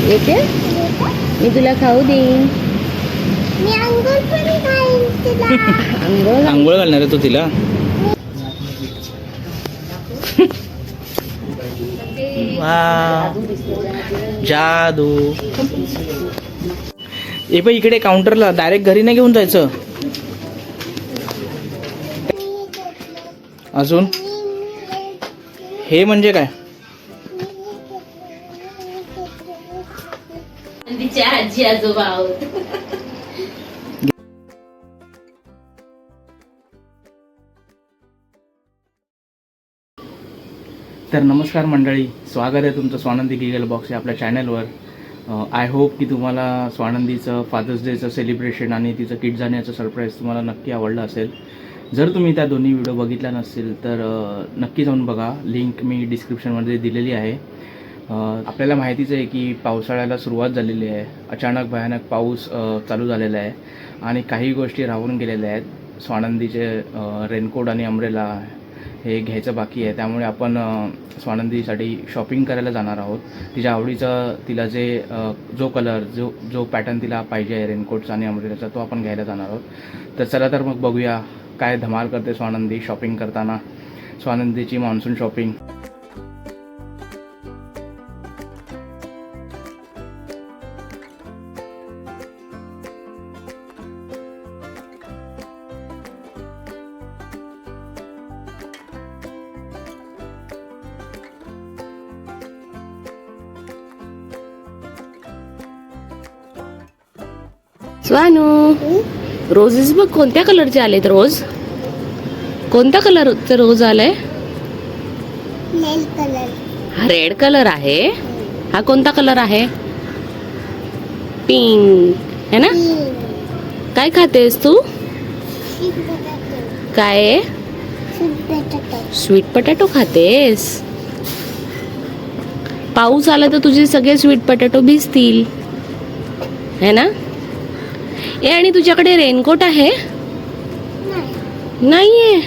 येते मी तुला खाऊ देईन. मी अंघोळ पण खाईन तुला. आंघोळ घालणार आहे तू तिला. जादू. ए पण इकडे काउंटरला डायरेक्ट घरी नाही घेऊन जायचं. अजून हे म्हणजे काय? आजी आजोबा आहोत. तर नमस्कार मंडळी, स्वागत आहे तुमचं स्वानंदी गिगल बॉक्स या आपल्या चॅनलवर. आय होप की तुम्हाला स्वानंदीचं फादर्स डेचं सेलिब्रेशन आणि तिचं किट जाण्याचं सरप्राईज तुम्हाला नक्की आवडलं असेल. जर तुम्ही त्या दोन्ही व्हिडिओ बघितला नसतील तर नक्की जाऊन बघा. लिंक मी डिस्क्रिप्शनमध्ये दिलेली आहे. आपल्याला माहितीच आहे की पावसाळ्याला सुरुवात झालेली आहे. अचानक भयानक पाऊस चालू झालेला आहे आणि काही गोष्टी राहून गेलेल्या आहेत. स्वानंदीचे रेनकोट आणि अम्ब्रेला हे घ्यायचं बाकी आहे. त्यामुळे आपण स्वानंदीसाठी शॉपिंग करायला जाणार आहोत. तिच्या आवडीचं तिला जो कलर जो पॅटर्न तिला पाहिजे आहे रेनकोटचा आणि अम्ब्रेलाचा तो आपण घ्यायला जाणार आहोत. तर चला तर मग बघूया काय धमाल करते स्वानंदी शॉपिंग करताना. स्वानंदीची मान्सून शॉपिंग. स्वानू, रोजेस बघ कोणत्या कलरचे आलेत. रोज कोणत्या कलरचं रोज आलंय? Red colour. हा रेड कलर आहे. हा कोणता कलर आहे? पिंक है ना. काय खातेस तू? काय आहे? स्वीट पटॅटो खातेस. पाऊस आला तर तुझे सगळे स्वीट पटॅटो भिजतील है ना. ए आणि तुझ्याकडे रेनकोट आहे? नाहीये.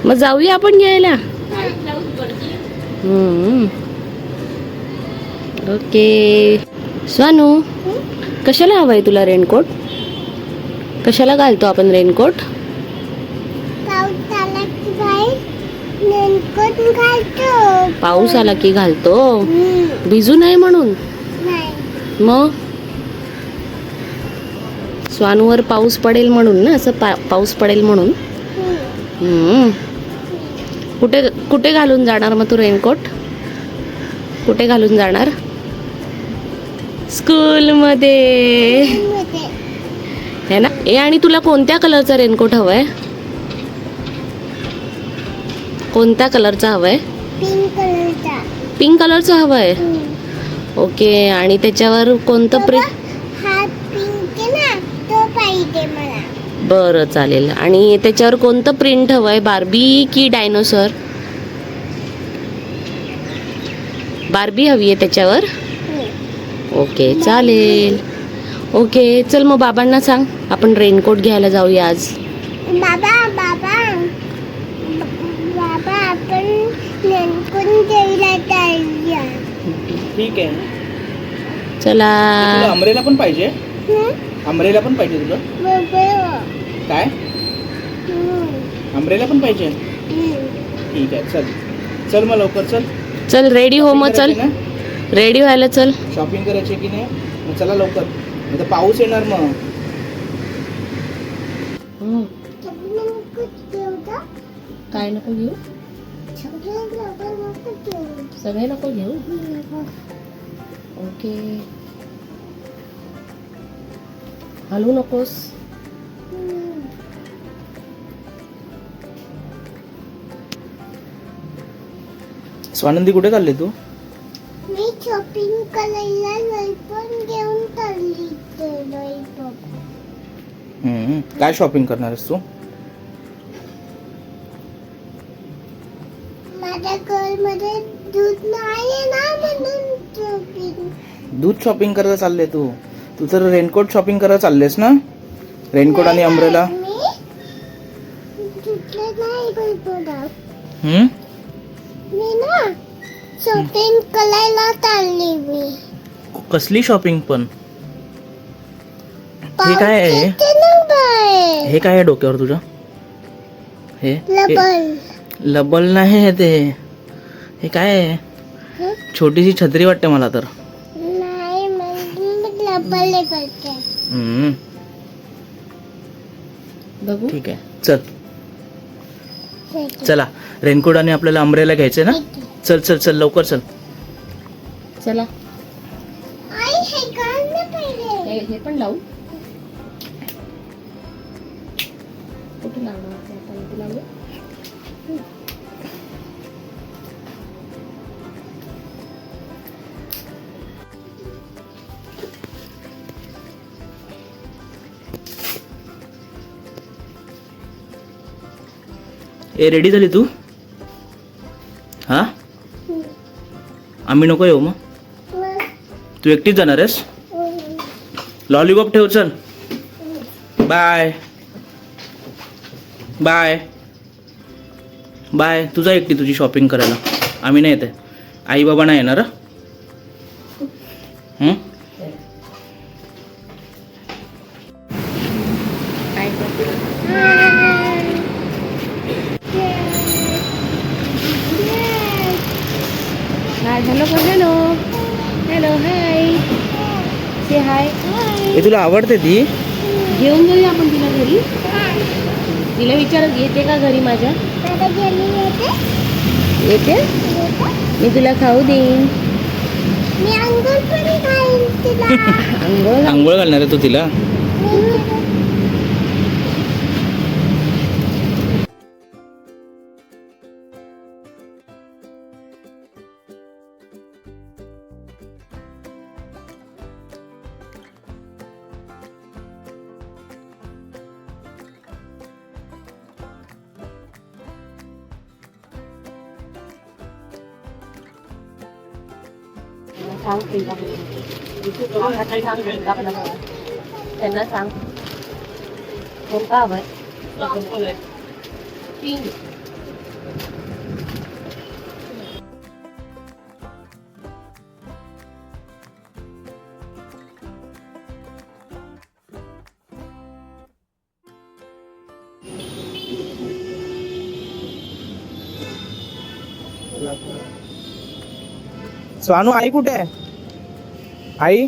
मग जाऊया आपण घ्यायला. ओके. स्वानू, कशाला हवाय तुला रेनकोट? कशाला घालतो आपण रेनकोट? पाऊस आला की घालतो. भिजू नये म्हणून. मग स्वानूवर पाऊस पडेल म्हणून ना. असं पाऊस पडेल म्हणून. कुठे कुठे घालून जाणार मग तू रेनकोट? कुठे घालून जाणार? स्कूलमध्ये है ना. ए आणि तुला कोणत्या कलरचा रेनकोट हवाय? कोणत्या कलरचा हवाय? पिंक कलरचा हवाय. ओके. आणि त्याच्यावर कोणतं बरं चालेल. आणि त्याच्यावर कोणतं प्रिंट हवंय? बार्बी की डायनोसर? बार्बी हवी आहे त्याच्यावर. ओके चालेल. ओके चल मग बाबांना सांग आपण रेनकोट घ्यायला जाऊया आज. बाबा बाबा बाबा आपण रेनकोट घ्यायला जाऊया. ठीक आहे. चला. अम्ब्रेला पण पाहिजे? अम्ब्रेला पण पाहिजे तुला? काय? अम्ब्रेला पण पाहिजे? ठीक आहे. चल चल मग लवकर चल. चल रेडी हो मग. चल रेडी व्हायला चल. शॉपिंग करायची की नाही? मग चला लवकर, नाही तर पाऊस येणार मग. काय नको घेऊ? सगळे नको घेऊ. ओके. हलू नकोस. स्वानंदी कुठे चालली तू? मी शॉपिंग करायला लॉलीपॉप घेऊन चालली. काय शॉपिंग करणार आहेस तू? माझ्या घरमध्ये दूध नाही ना म्हणून शॉपिंग. दूध शॉपिंग करायला चालले तू? तू तर रेनकोट शॉपिंग करायला चाललेस ना. रेनकोट आणि अम्ब्रेला. मी ना शॉपिंग करायला चालली. मी कसली शॉपिंग पण? हे काय आहे? हे काय आहे डोक्यावर तुझ्या? हे लबल नाही आहे ते. हे काय आहे? छोटीशी छत्री वाटते मला तर. नाही लबल बघू. ठीक आहे चल. चला रेनकोट आणि आपल्याला अम्ब्रेला घ्यायचे ना. चल चल चल लवकर चल. चला आई हे काढ ना पहिले. हे पण लावू. कुठे लावणार ते आता? इथे लावू. ए रेडी झाली तू? हा आम्ही नको येऊ मग? तू एकटीच जाणार आहेस? लॉलीपॉप ठेव चल. Bye bye bye. तुझा एकटी तुझी शॉपिंग करायला. आम्ही नाही येते. आई बाबा नाही येणार. हं? Hi hello hello hello hi. Say hi. हे तुला आवडते ती? घेऊन जाऊया आपण तिला घरी. तिला विचार येते का घरी माझ्या? येते. मी तुला खाऊ देईन. मी अंघोळ पण खाईन तिला. आंघोळ घालणार आहे तू तिला? सांग त्यांना सांग कोणता हवंय. स्वानू आई कुठे आहे? आई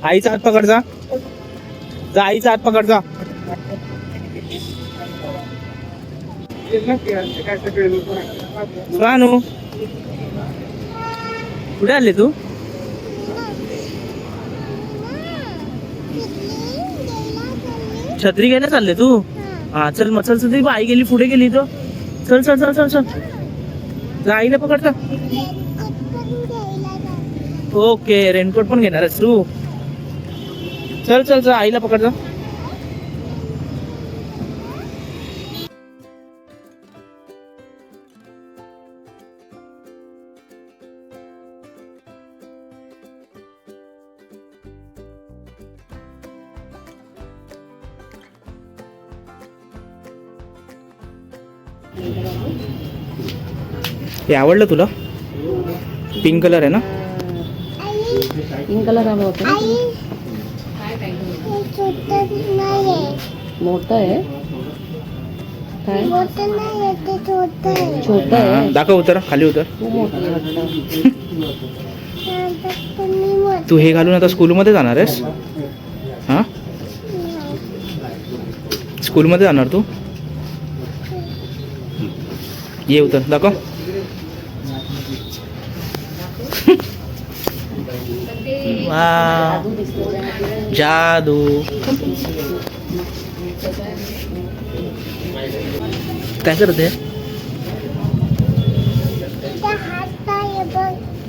आईचा हात पकड जा. जा आईचा हात पकड जा. स्वानू कुठे आले तू? छत्री घ्यायला चालले तू? हा चल मग चल चल. आई गेली पुढे गेली तो. चल चल चल चल चल. जा आईला पकड जा. ओके रेनकोट पण घेणार आहेस तू? चल चल चल आईला पकड जा. हे आवडलं तुला? पिंक कलर आहे ना? पिंक कलर हवा होता. मोठं आहे काय? छोटं आहे. दाखव उतर खाली उतर. खूप मोठं आहे वाटतं. तू हे घालून आता स्कूलमध्ये जाणार आहेस? हा स्कूलमध्ये जाणार तू? ये उतर दाखव. वाह जादू. काय करते?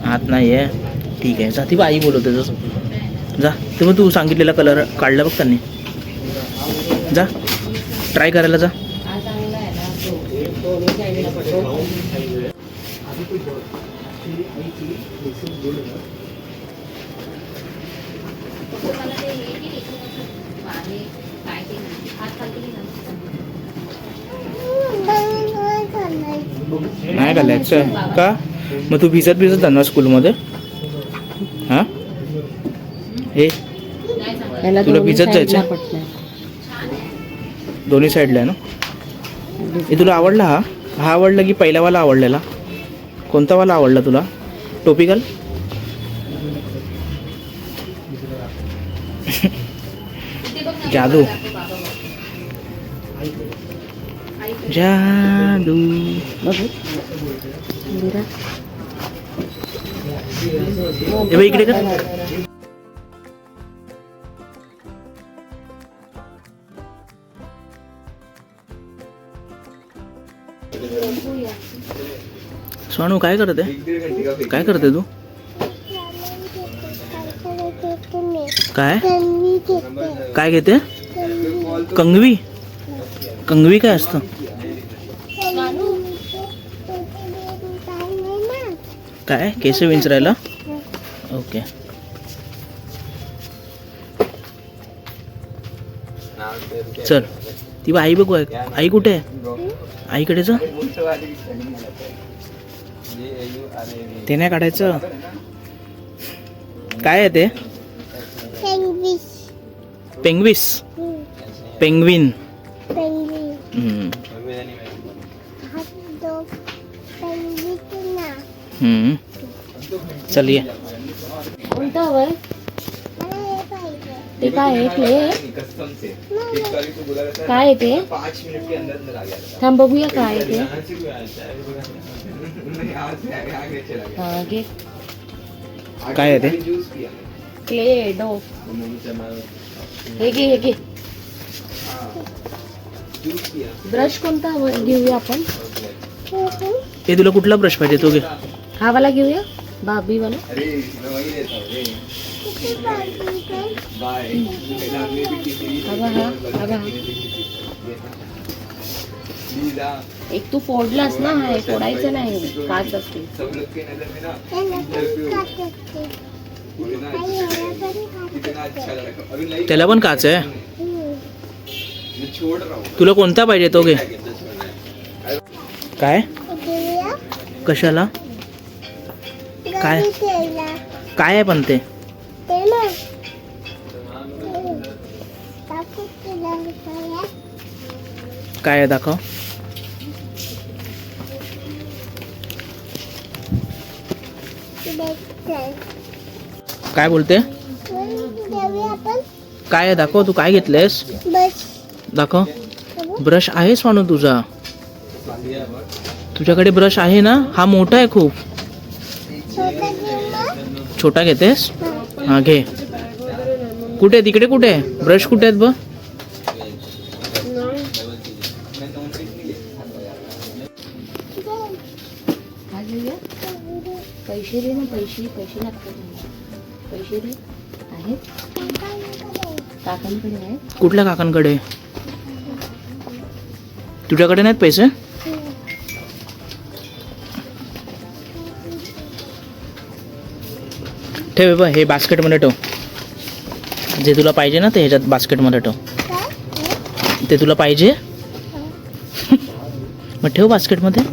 हात नाही आहे. ठीक आहे जा. ती आई बोलवते जसं. जा ते मग तू सांगितलेला कलर काढला बघ त्यांनी. जा ट्राय करायला जा. नाही घालायचं का? मग तू भिजत जाणार स्कूलमध्ये? हां हे याला तुला दोन्ही भिजत साईडला जायचंय? पटलंय. दोन्ही साईडला आहे ना. हे तुला आवडला हा हा आवडला की पहिल्यावाला आवडलेला? कोणता वाला आवडला तुला? टोपी घाल. जादू जादू. बघू मीरा. हे बघ इकडे कर. सोनू काय करते? काय करते तू? काय काय घेते? कंगवी. कंगवी काय असतं? काय केस विंचरायला? ओके. चल ती आई बघू. आई कुठे आहे? आईकडे जा. ते नाही काढायचं. काय आहे ते? पेंग्विस. पेंग्विन. चल ये. कोणतं हवंय? ते काय आहे? क्ले आहे? काय आहे ते? थांब बघूया काय आहे ते. हा घे. काय आहे ते? क्ले डो. हे घे हे घे. ब्रश कोणता हवं घेऊया आपण? हे तुला कुठला ब्रश पाहिजे तो घे. हा वाला घेऊया बाबी वाला. एक तू फोडलास ना. हे फोडायचं नाही. काच असते. त्याला पण काच आहे. तुला कोणता पाहिजे तो घे. काय कशाला? काय काय आहे पण ते? काय आहे दाखव. काय बोलते? काय आहे दाखव. तू काय घेतलेस? दाखव. ब्रश आहे स्वानू तुझा? तुझ्याकडे ब्रश आहे ना? हा मोठा आहे खूप. छोटा घेतेस? हा घे. कुठे तिकडे कुठे ब्रश कुठे आहेत बघ. पैसे दे ना. पैसे पैसे लागतात. पैसे दे. आहेत काकांकडे आहेत. कुठल्या काकांकडे? तुझ्याकडे नाहीत पैसे? ठेव बघ. हे बास्केटमध्ये ठेव. जे तुला पाहिजे ना ते ह्याच्यात बास्केटमध्ये ठेव. ते तुला पाहिजे मग ठेव बास्केटमध्ये.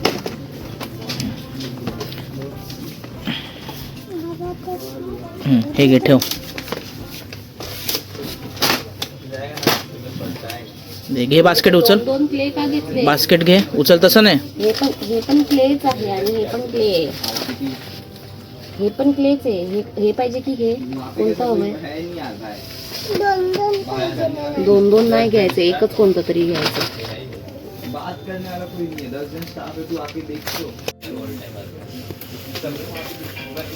हे घे ठेव. घे बास्केट उचल. दोन क्ले का घेतले? बास्केट घे उचल. तसं नाही. हे पण क्लेच आहे आणि हे पण क्ले आहे. हे पण क्लेच आहे. हे पाहिजे की हे? कोणतं हवंय? दोन दोन नाही घ्यायचं. एकच कोणतं तरी घ्यायचं.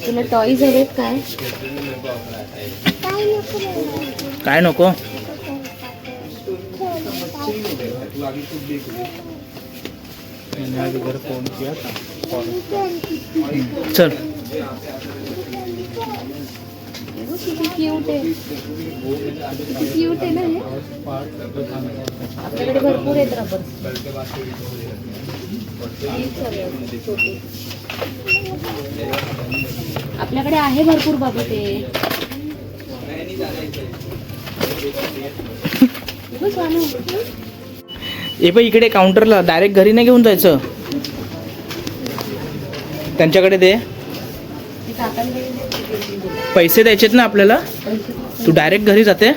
तुला टॉईज हवेत काय? काय नको? चल. किती क्यूट आहे. किती क्यूट आहे ना हे. आपल्याकडे भरपूर आहेत रबर. आपल्याकडे आहे भरपूर बाबा ते. हे पण इकडे काउंटरला डायरेक्ट घरी नाही घेऊन जायचं. त्यांच्याकडे दे. पैसे द्यायचेत ना आपल्याला. तू डायरेक्ट घरी जाते.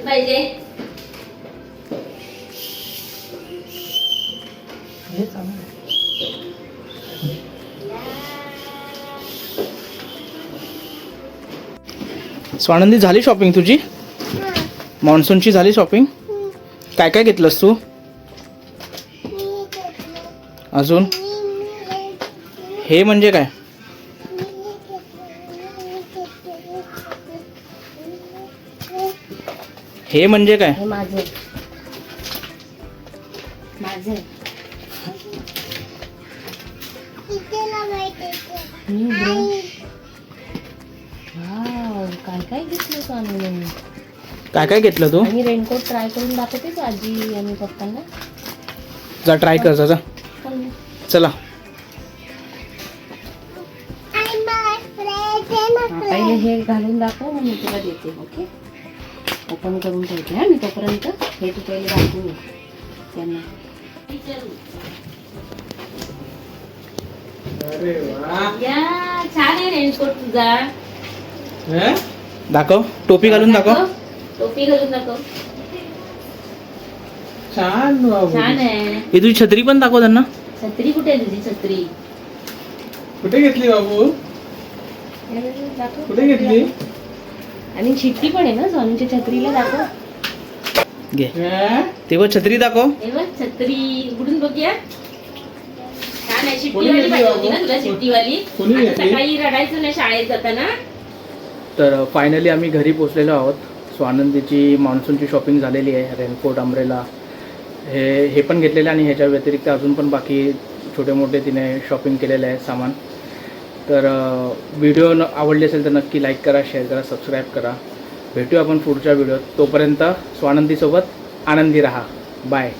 पाहिजे स्वानंदी झाली शॉपिंग तुझी. मान्सूनची झाली शॉपिंग. काय काय घेतलंस तू अजून. हे म्हणजे काय. हे म्हणजे काय. हे माझे माझे इथे लावायचं. वाव, काय काय घेतलं तू आणून. काय काय घेतलं तू. आणि रेनकोट ट्राय करून दाखवतेस आजी आणि पप्पांना. जा ट्राय कर जा. चला पहिले हे घालून दाखव मग मी तुला देते. ओके ओपन करून ठेवते हा मी तोपर्यंत. हे तू पहिले दाखवून ये त्यांना. या छान आहे रेनकोट तुझा. दाखव. टोपी घालून दाखव. टोपी घालून दाखव. छान छान आहे. ही तुझी छत्री पण दाखव त्यांना. छत्री कुठे आहे तुझी छत्री. कुठे घेतली बाबू. दाखव. कुठे घेतली. आणि शिट्टी पण आहे ना सोनूच्या छत्रीला. दाखव. घे तेव्हा छत्री दाखव. हे बघ छत्री उघडून बघूया. छान आहे. शिट्टीवाली पाहिजे होती ना तुला. शिट्टीवाली. आता सकाळी रडायचं नाही शाळेत जाताना. तर फायनली आम्ही घरी पोचलेलो आहोत. स्वानंदीची मान्सूनची शॉपिंग झालेली आहे. रेनकोट अम्ब्रेला हे पण घेतलेलं आणि ह्याच्या व्यतिरिक्त अजून पण बाकी छोटे मोठे तिने शॉपिंग केलेले आहे सामान. तर व्हिडिओ आवडली असेल तर नक्की लाईक करा, शेअर करा, सबस्क्राईब करा. भेटूया आपण पुढच्या व्हिडिओत. तोपर्यंत स्वानंदीसोबत आनंदी राहा. बाय.